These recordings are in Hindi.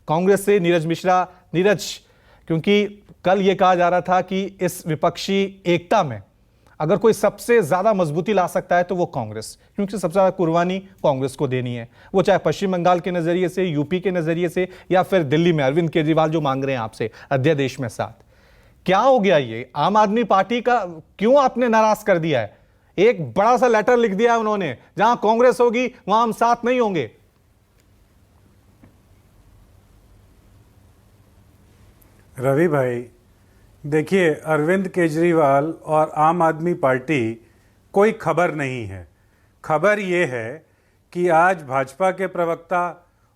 कांग्रेस से नीरज मिश्रा। नीरज, क्योंकि कल यह कहा जा रहा था कि इस विपक्षी एकता में अगर कोई सबसे ज्यादा मजबूती ला सकता है तो वो कांग्रेस, क्योंकि सबसे ज्यादा कुर्बानी कांग्रेस को देनी है, वो चाहे पश्चिम बंगाल के नजरिए से, यूपी के नजरिए से, या फिर दिल्ली में अरविंद केजरीवाल जो मांग रहे हैं आपसे अध्यादेश में साथ। क्या हो गया ये आम आदमी पार्टी का, क्यों आपने नाराज कर दिया है? एक बड़ा सा लेटर लिख दिया है उन्होंने, जहां कांग्रेस होगी वहां हम साथ नहीं होंगे। रवि भाई, देखिए, अरविंद केजरीवाल और आम आदमी पार्टी कोई खबर नहीं है। खबर यह है कि आज भाजपा के प्रवक्ता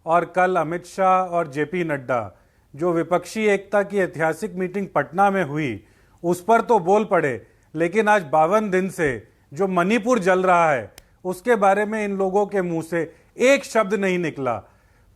और कल अमित शाह और जेपी नड्डा जो विपक्षी एकता की ऐतिहासिक मीटिंग पटना में हुई उस पर तो बोल पड़े, लेकिन आज 52 दिन से जो मणिपुर जल रहा है उसके बारे में इन लोगों के मुंह से एक शब्द नहीं निकला।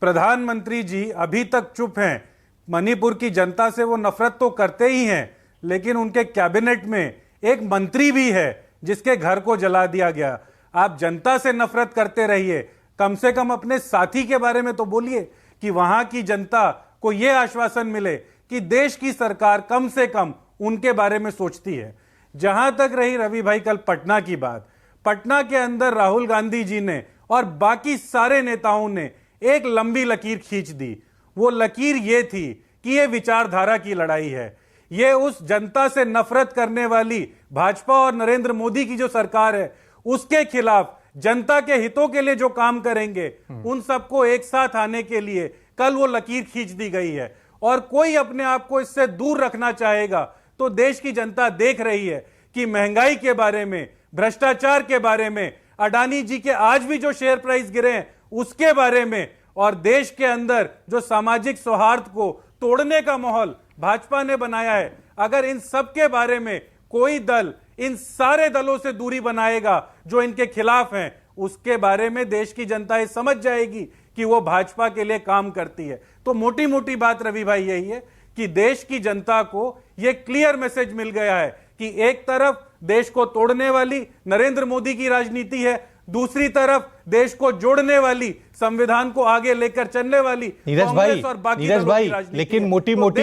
प्रधानमंत्री जी अभी तक चुप हैं। मणिपुर की जनता से वो नफरत तो करते ही हैं, लेकिन उनके कैबिनेट में एक मंत्री भी है जिसके घर को जला दिया गया। आप जनता से नफरत करते रहिए, कम से कम अपने साथी के बारे में तो बोलिए कि वहां की जनता को यह आश्वासन मिले कि देश की सरकार कम से कम उनके बारे में सोचती है। जहां तक रही रवि भाई कल पटना की बात, पटना के अंदर राहुल गांधी जी ने और बाकी सारे नेताओं ने एक लंबी लकीर खींच दी। वो लकीर ये थी कि ये विचारधारा की लड़ाई है। ये उस जनता से नफरत करने वाली भाजपा और नरेंद्र मोदी की जो सरकार है उसके खिलाफ जनता के हितों के लिए जो काम करेंगे उन सबको एक साथ आने के लिए कल वो लकीर खींच दी गई है। और कोई अपने आप को इससे दूर रखना चाहेगा तो देश की जनता देख रही है कि महंगाई के बारे में, भ्रष्टाचार के बारे में, अडानी जी के आज भी जो शेयर प्राइस गिरे हैं उसके बारे में, और देश के अंदर जो सामाजिक सौहार्द को तोड़ने का माहौल भाजपा ने बनाया है, अगर इन सब के बारे में कोई दल इन सारे दलों से दूरी बनाएगा जो इनके खिलाफ हैं, उसके बारे में देश की जनता ये समझ जाएगी कि वो भाजपा के लिए काम करती है। तो मोटी मोटी बात रवि भाई यही है कि देश की जनता को ये क्लियर मैसेज मिल गया है कि एक तरफ देश को तोड़ने वाली नरेंद्र मोदी की राजनीति है, दूसरी तरफ देश को जोड़ने वाली, संविधान को आगे लेकर चलने वाली कांग्रेस और बाकी नीरज भाई, लेकिन मोटी मोटी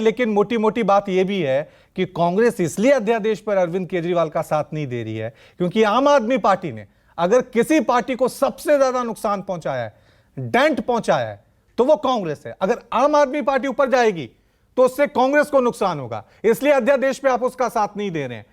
लेकिन मोटी मोटी बात यह भी है कि कांग्रेस इसलिए अध्यादेश पर अरविंद केजरीवाल का साथ नहीं दे रही है क्योंकि आम आदमी पार्टी ने अगर किसी पार्टी को सबसे ज्यादा नुकसान पहुंचाया है, डेंट पहुंचाया है, तो वो कांग्रेस है। अगर आम आदमी पार्टी ऊपर जाएगी तो उससे कांग्रेस को नुकसान होगा, इसलिए अध्यादेश पे आप उसका साथ नहीं दे रहे हैं।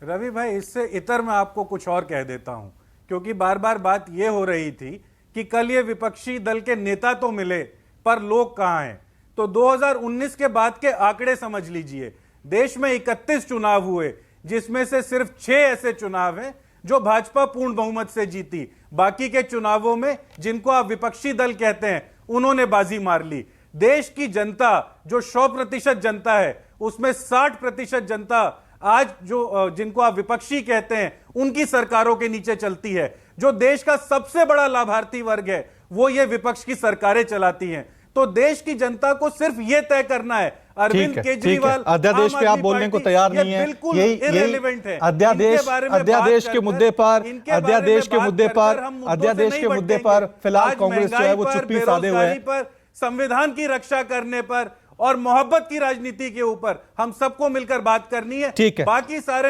रवि भाई, इससे इतर मैं आपको कुछ और कह देता हूं, क्योंकि बार बार बात यह हो रही थी कि कल ये विपक्षी दल के नेता तो मिले पर लोग कहां हैं। तो 2019 के बाद के आंकड़े समझ लीजिए। देश में 31 चुनाव हुए जिसमें से सिर्फ 6 ऐसे चुनाव हैं जो भाजपा पूर्ण बहुमत से जीती। बाकी के चुनावों में जिनको आप विपक्षी दल कहते हैं उन्होंने बाजी मार ली। देश की जनता जो 100% जनता है उसमें 60% जनता आज जो जिनको आप विपक्षी कहते हैं उनकी सरकारों के नीचे चलती है। जो देश का सबसे बड़ा लाभार्थी वर्ग है वो ये विपक्ष की सरकारें चलाती हैं। तो देश की जनता को सिर्फ ये तय करना है अरविंद केजरीवाल अध्यादेश पे आप बोलने को तैयार नहीं है, यही है। अध्यादेश के मुद्दे पर फिलहाल कांग्रेस जो है वो चुप्पी साधे हुए है। संविधान की रक्षा करने पर और मोहब्बत की राजनीति के ऊपर हम सबको मिलकर बात करनी है। ठीक है, बाकी सारे